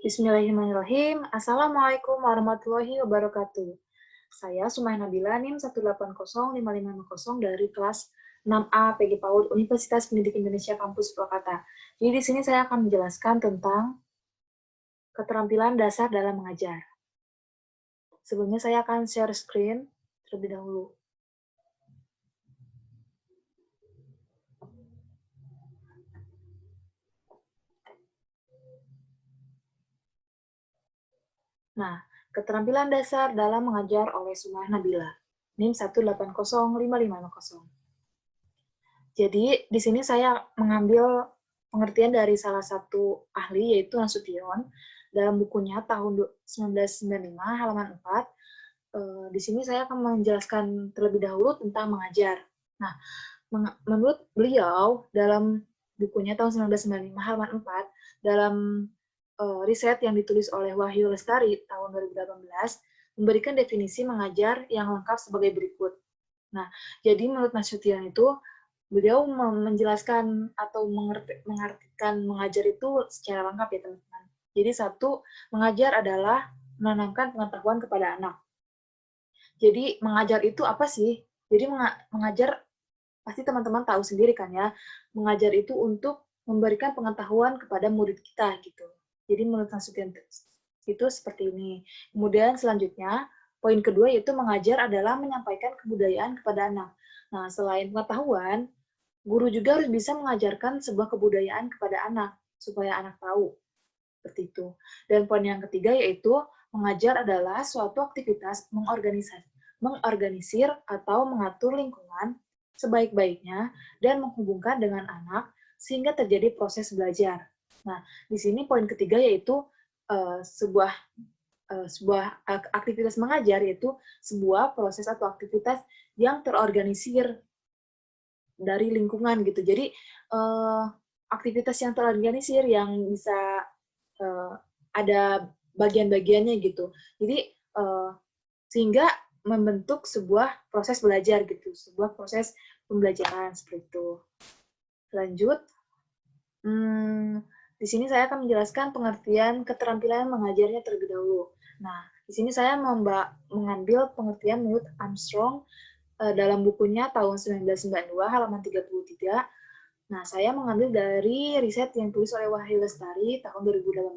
Bismillahirrahmanirrahim. Assalamualaikum warahmatullahi wabarakatuh. Saya Sumaya Nabila NIM 1805550 dari kelas 6A PG PAUD Universitas Pendidik Indonesia Kampus Purwakarta. Jadi di sini saya akan menjelaskan tentang keterampilan dasar dalam mengajar. Sebelumnya saya akan share screen terlebih dahulu. Nah, keterampilan dasar dalam mengajar oleh Sumaya Nabila, NIM 1805550. Jadi, di sini saya mengambil pengertian dari salah satu ahli, yaitu Nasution, dalam bukunya tahun 1995, halaman 4. Di sini saya akan menjelaskan terlebih dahulu tentang mengajar. Nah, menurut beliau, dalam bukunya tahun 1995, halaman 4, dalam riset yang ditulis oleh Wahyu Lestari tahun 2018, memberikan definisi mengajar yang lengkap sebagai berikut. Nah, jadi menurut Nasution itu, beliau menjelaskan atau mengartikan mengajar itu secara lengkap ya teman-teman. Jadi satu, mengajar adalah menanamkan pengetahuan kepada anak. Jadi mengajar itu apa sih? Jadi mengajar, pasti teman-teman tahu sendiri kan ya, mengajar itu untuk memberikan pengetahuan kepada murid kita gitu. Jadi menurut Nasution itu seperti ini. Kemudian selanjutnya, poin kedua yaitu mengajar adalah menyampaikan kebudayaan kepada anak. Nah, selain pengetahuan, guru juga harus bisa mengajarkan sebuah kebudayaan kepada anak, supaya anak tahu. Seperti itu. Dan poin yang ketiga yaitu, mengajar adalah suatu aktivitas mengorganisir atau mengatur lingkungan sebaik-baiknya dan menghubungkan dengan anak sehingga terjadi proses belajar. Nah, di sini poin ketiga yaitu sebuah aktivitas mengajar, yaitu sebuah proses atau aktivitas yang terorganisir dari lingkungan gitu. Jadi aktivitas yang terorganisir yang bisa ada bagian-bagiannya gitu. Jadi sehingga membentuk sebuah proses belajar gitu, sebuah proses pembelajaran seperti itu. Lanjut, di sini saya akan menjelaskan pengertian keterampilan mengajarnya terlebih dahulu. Nah, di sini saya mengambil pengertian menurut Armstrong dalam bukunya tahun 1992, halaman 33. Nah, saya mengambil dari riset yang ditulis oleh Wahyu Lestari tahun 2018.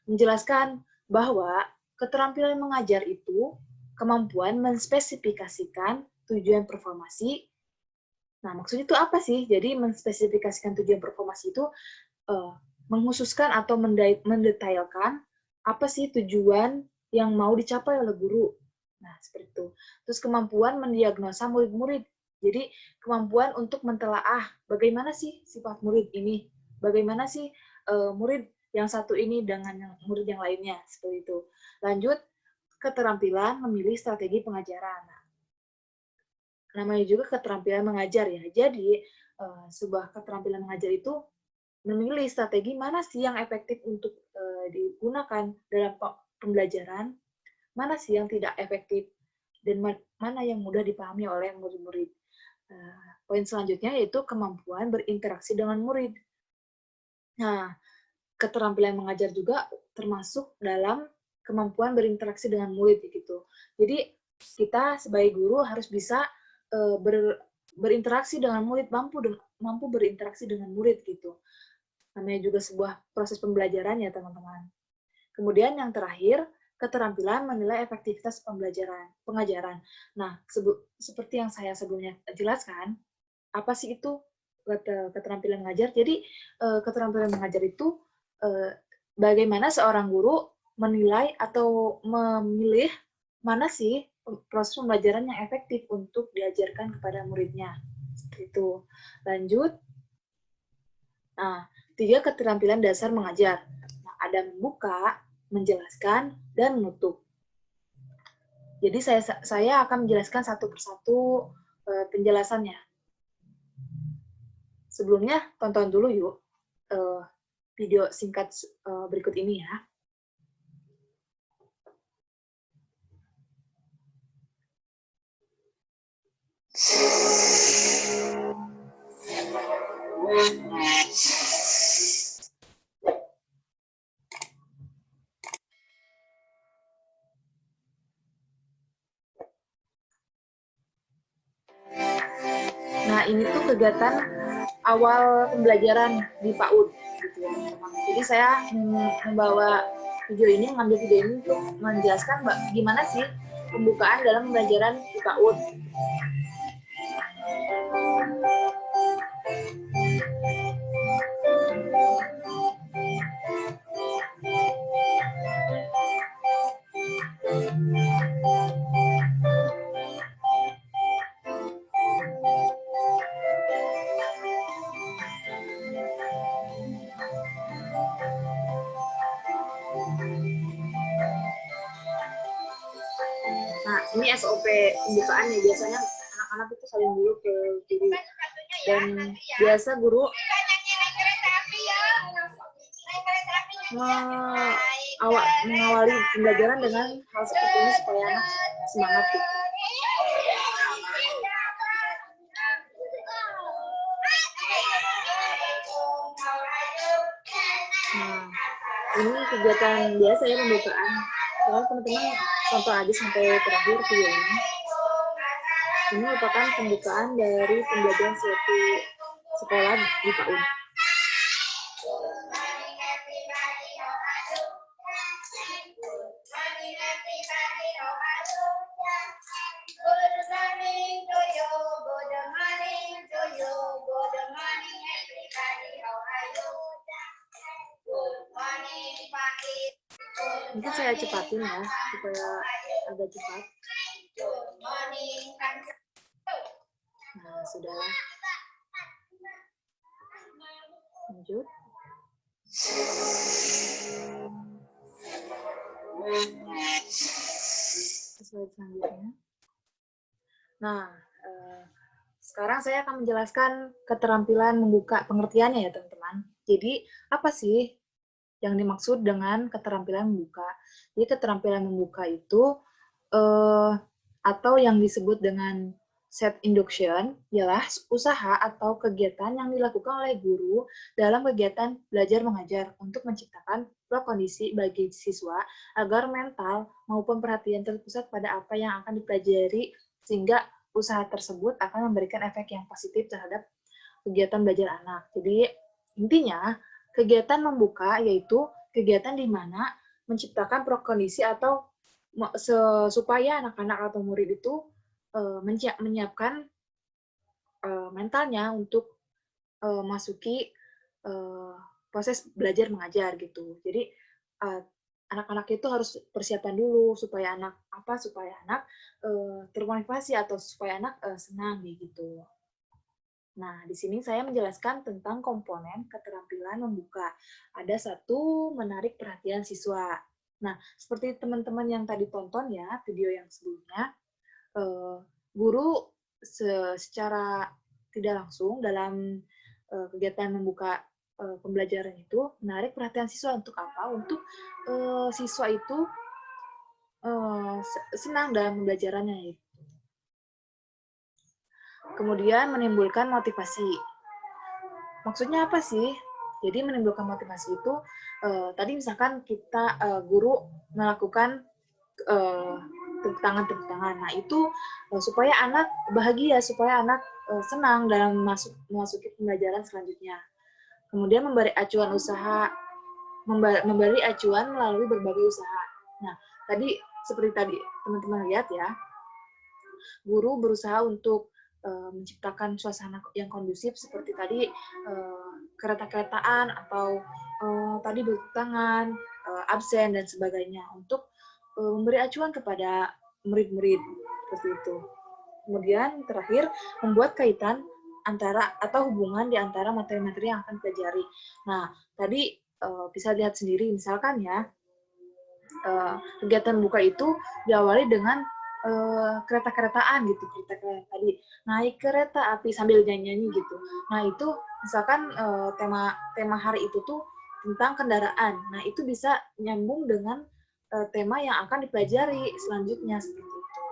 Menjelaskan bahwa keterampilan mengajar itu kemampuan menspesifikasikan tujuan performasi. Nah, maksudnya itu apa sih? Jadi, menspesifikasikan tujuan performasi itu menghususkan atau mendetailkan apa sih tujuan yang mau dicapai oleh guru. Nah, seperti itu. Terus kemampuan mendiagnosa murid-murid. Jadi, kemampuan untuk mentelaah bagaimana sih sifat murid ini, bagaimana sih murid yang satu ini dengan murid yang lainnya, seperti itu. Lanjut, keterampilan memilih strategi pengajaran. Nah, namanya juga keterampilan mengajar ya. Jadi, sebuah keterampilan mengajar itu memilih strategi mana sih yang efektif untuk digunakan dalam pembelajaran, mana sih yang tidak efektif, dan mana yang mudah dipahami oleh murid-murid. Poin selanjutnya yaitu kemampuan berinteraksi dengan murid. Nah, keterampilan mengajar juga termasuk dalam kemampuan berinteraksi dengan murid gitu. Jadi kita sebagai guru harus bisa berinteraksi dengan murid, mampu berinteraksi dengan murid gitu. Namanya juga sebuah proses pembelajaran ya teman-teman. Kemudian yang terakhir, keterampilan menilai efektivitas pengajaran. Nah, seperti yang saya sebelumnya jelaskan, apa sih itu keterampilan mengajar? Jadi keterampilan mengajar itu bagaimana seorang guru menilai atau memilih mana sih proses pembelajaran yang efektif untuk diajarkan kepada muridnya. Seperti itu. Lanjut. Nah, 3 keterampilan dasar mengajar. Nah, ada membuka, menjelaskan, dan menutup. Jadi saya akan menjelaskan satu persatu penjelasannya. Sebelumnya, tonton dulu yuk video singkat berikut ini ya. kegiatan awal pembelajaran di PAUD gitu ya teman-teman. Jadi saya mengambil video ini untuk menjelaskan gimana sih pembukaan dalam pembelajaran di PAUD. Nah, ini SOP pembukaan ya, biasanya anak-anak itu saling dulu ke guru. Dan biasa guru mengawali pembelajaran dengan hal seperti ini supaya anak semangat gitu. Nah, ini kegiatan biasa ya pembukaan. Soalnya teman-teman tonton aja sampai terakhir video ini. Ini merupakan pembukaan dari pembelajaran suatu sekolah di PAUD. Mungkin saya cepatin ya, supaya agak cepat. Nah, sudah. Lanjut. Slide selanjutnya. Nah, sekarang saya akan menjelaskan keterampilan membuka pengertiannya ya, teman-teman. Jadi, apa sih yang dimaksud dengan keterampilan membuka? Jadi, keterampilan membuka itu atau yang disebut dengan set induction ialah usaha atau kegiatan yang dilakukan oleh guru dalam kegiatan belajar mengajar untuk menciptakan kondisi bagi siswa agar mental maupun perhatian terpusat pada apa yang akan dipelajari, sehingga usaha tersebut akan memberikan efek yang positif terhadap kegiatan belajar anak. Jadi intinya kegiatan membuka yaitu kegiatan di mana menciptakan kondisi atau supaya anak-anak atau murid itu menyiapkan mentalnya untuk masuki proses belajar mengajar gitu. Jadi anak-anak itu harus persiapan dulu supaya anak termotivasi atau supaya anak senang gitu. Nah, di sini saya menjelaskan tentang komponen keterampilan membuka. Ada satu menarik perhatian siswa. Nah, seperti teman-teman yang tadi tonton ya video yang sebelumnya, guru secara tidak langsung dalam kegiatan membuka pembelajaran itu menarik perhatian siswa untuk apa? Untuk siswa itu senang dalam pembelajarannya. Kemudian menimbulkan motivasi. Maksudnya apa sih? Jadi menimbulkan motivasi itu tadi misalkan kita guru melakukan tepuk tangan. Nah, itu supaya anak bahagia, supaya anak senang dalam memasuki pembelajaran selanjutnya. Kemudian memberi acuan melalui berbagai usaha. Nah, tadi seperti tadi teman-teman lihat ya, guru berusaha untuk menciptakan suasana yang kondusif seperti tadi kereta-keretaan atau tadi bertepuk tangan, absen dan sebagainya untuk memberi acuan kepada murid-murid seperti itu. Kemudian terakhir membuat kaitan antara atau hubungan di antara materi-materi yang akan dipelajari. Nah, tadi bisa lihat sendiri misalkan ya kegiatan buka itu diawali dengan kereta-keretaan gitu, kereta tadi naik kereta api sambil nyanyi gitu. Nah, itu misalkan tema hari itu tuh tentang kendaraan. Nah, itu bisa nyambung dengan tema yang akan dipelajari selanjutnya seperti itu.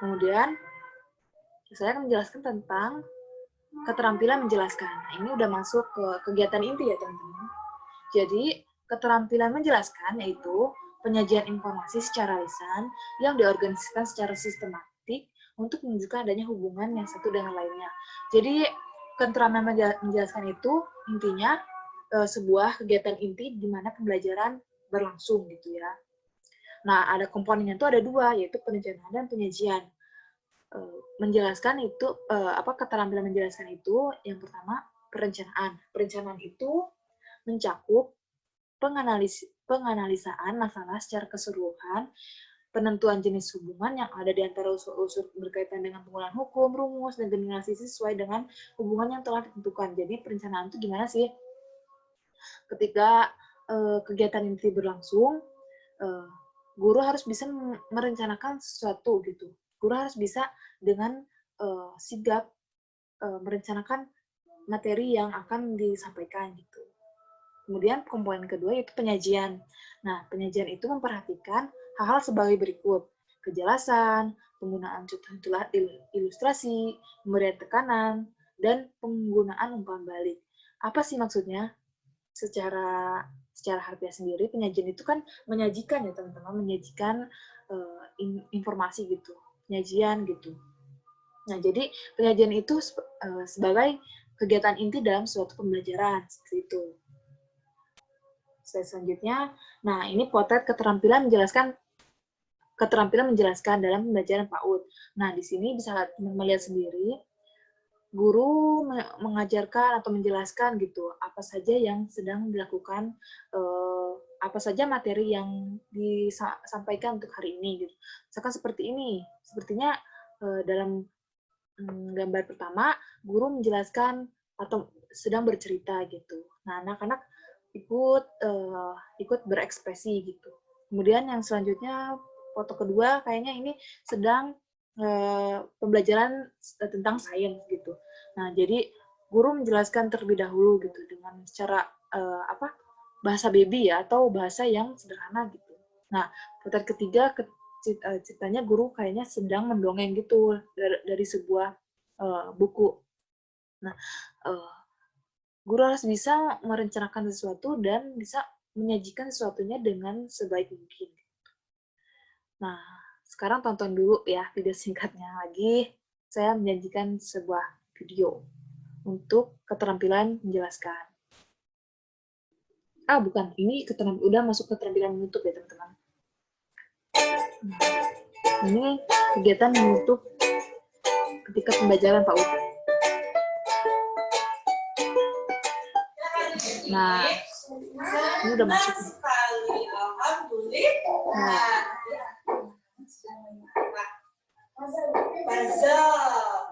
Kemudian saya akan menjelaskan tentang keterampilan menjelaskan. Nah, ini udah masuk ke kegiatan inti ya, teman-teman. Jadi, keterampilan menjelaskan yaitu penyajian informasi secara lisan yang diorganisasikan secara sistematik untuk menunjukkan adanya hubungan yang satu dengan lainnya. Jadi keterampilan menjelaskan itu intinya sebuah kegiatan inti di mana pembelajaran berlangsung gitu ya. Nah, ada komponennya itu ada dua, yaitu perencanaan dan penyajian. Menjelaskan itu keterampilan menjelaskan itu yang pertama perencanaan. Perencanaan itu mencakup penganalisaan masalah secara keseluruhan, penentuan jenis hubungan yang ada di antara unsur-unsur berkaitan dengan penggunaan hukum, rumus, dan generalisasi sesuai dengan hubungan yang telah ditentukan. Jadi perencanaan itu gimana sih? Ketika kegiatan inti berlangsung, guru harus bisa merencanakan sesuatu gitu. Guru harus bisa dengan sigap merencanakan materi yang akan disampaikan gitu. Kemudian komponen kedua yaitu penyajian. Nah, penyajian itu memperhatikan hal-hal sebagai berikut. Kejelasan, penggunaan contoh ilustrasi, pemberian tekanan, dan penggunaan umpan balik. Apa sih maksudnya? Secara harfiah sendiri, penyajian itu kan menyajikan ya teman-teman, menyajikan informasi gitu, penyajian gitu. Nah, jadi penyajian itu sebagai kegiatan inti dalam suatu pembelajaran, seperti itu. Selanjutnya, nah ini potret keterampilan menjelaskan dalam pembelajaran PAUD. Nah, di sini bisa melihat sendiri, guru mengajarkan atau menjelaskan gitu, apa saja yang sedang dilakukan, apa saja materi yang disampaikan untuk hari ini gitu. Misalkan seperti ini, sepertinya dalam gambar pertama, guru menjelaskan atau sedang bercerita gitu. Nah, anak-anak ikut berekspresi gitu. Kemudian yang selanjutnya, foto kedua, kayaknya ini sedang pembelajaran tentang sains gitu. Nah, jadi guru menjelaskan terlebih dahulu gitu dengan secara bahasa baby ya, atau bahasa yang sederhana gitu. Nah, potret ketiga, ceritanya guru kayaknya sedang mendongeng gitu dari sebuah buku. Nah, guru harus bisa merencanakan sesuatu dan bisa menyajikan sesuatunya dengan sebaik mungkin. Nah, sekarang tonton dulu ya video singkatnya lagi. Saya menjanjikan sebuah video untuk keterampilan menjelaskan. Bukan, ini udah masuk keterampilan menutup ya teman-teman. Nah, ini kegiatan menutup ketika pembelajaran PAUD. Nah, ini udah masuk. Nah,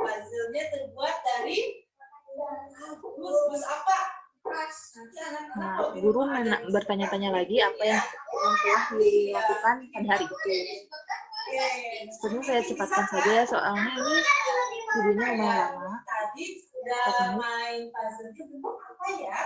puzzle-nya terbuat dari bus apa? Nah, guru bertanya-tanya lagi apa yang telah dilakukan pada hari itu. Sebenarnya saya cepatkan saja ya, soalnya ini videonya lumayan lama. Tadi sudah main puzzle-nya bentuk apa ya?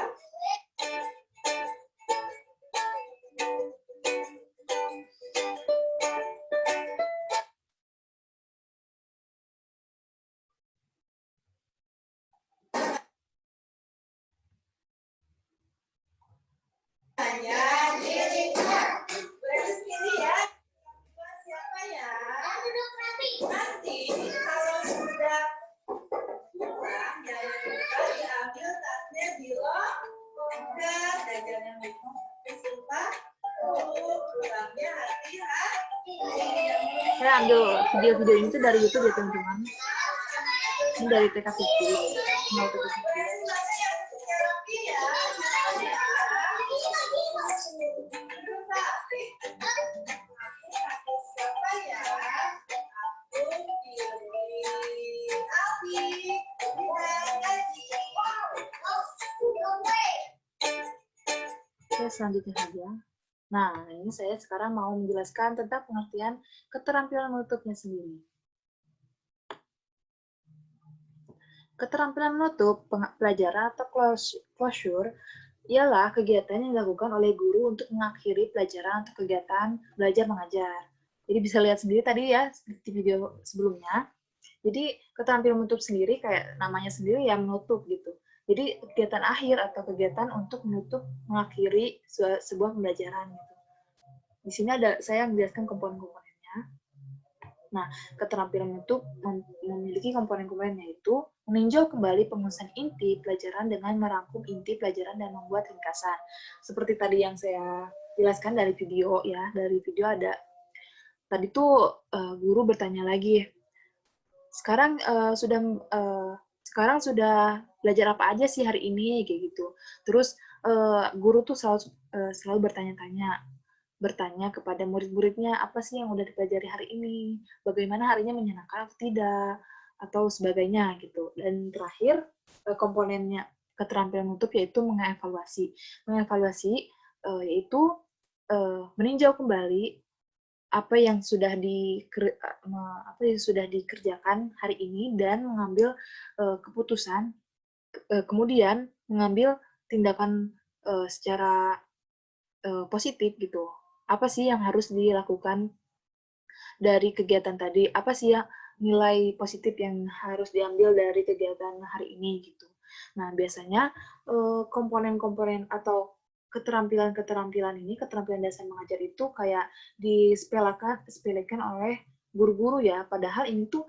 Saya ambil video-video ini tuh dari YouTube ya teman-teman. Ini dari TKTV. Oke, selanjutnya saja. Nah, ini saya sekarang mau menjelaskan tentang pengertian keterampilan menutupnya sendiri. Keterampilan menutup pelajaran atau closure ialah kegiatan yang dilakukan oleh guru untuk mengakhiri pelajaran atau kegiatan belajar mengajar. Jadi bisa lihat sendiri tadi ya di video sebelumnya. Jadi keterampilan menutup sendiri kayak namanya sendiri ya, menutup gitu. Jadi kegiatan akhir atau kegiatan untuk menutup, mengakhiri sebuah pembelajaran gitu. Di sini saya menjelaskan komponen-komponennya. Nah, keterampilan itu memiliki komponen-komponen, yaitu meninjau kembali pengurusan inti pelajaran dengan merangkum inti pelajaran dan membuat ringkasan. Seperti tadi yang saya jelaskan dari video ya, dari video ada tadi tuh guru bertanya lagi, sekarang sekarang sudah belajar apa aja sih hari ini kayak gitu. Terus guru tuh selalu bertanya kepada murid-muridnya, apa sih yang udah dipelajari hari ini, bagaimana harinya menyenangkan atau tidak, atau sebagainya gitu. Dan terakhir, komponennya keterampilan menutup yaitu mengevaluasi. Mengevaluasi yaitu meninjau kembali apa yang sudah dikerjakan hari ini dan mengambil keputusan, kemudian mengambil tindakan secara positif gitu. Apa sih yang harus dilakukan dari kegiatan tadi? Apa sih ya nilai positif yang harus diambil dari kegiatan hari ini gitu. Nah, biasanya komponen-komponen atau keterampilan-keterampilan ini, keterampilan dasar mengajar itu kayak disepelekan oleh guru-guru ya, padahal ini tuh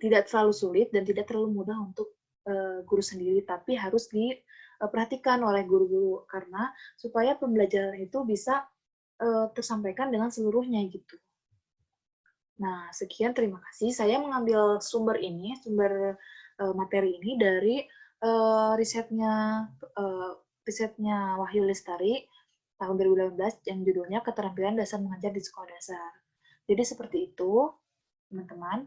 tidak terlalu sulit dan tidak terlalu mudah untuk guru sendiri, tapi harus diperhatikan oleh guru-guru karena supaya pembelajaran itu bisa tersampaikan dengan seluruhnya gitu. Nah, sekian terima kasih. Saya mengambil sumber materi ini dari risetnya Wahyu Lestari tahun 2018 yang judulnya Keterampilan Dasar Mengajar di Sekolah Dasar. Jadi seperti itu, teman-teman.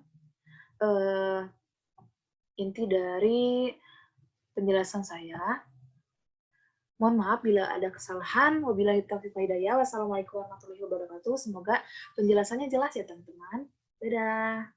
Inti dari penjelasan saya. Mohon maaf bila ada kesalahan. Wabillahi taufiq wal hidayah. Wassalamualaikum warahmatullahi wabarakatuh. Semoga penjelasannya jelas ya, teman-teman. Dadah.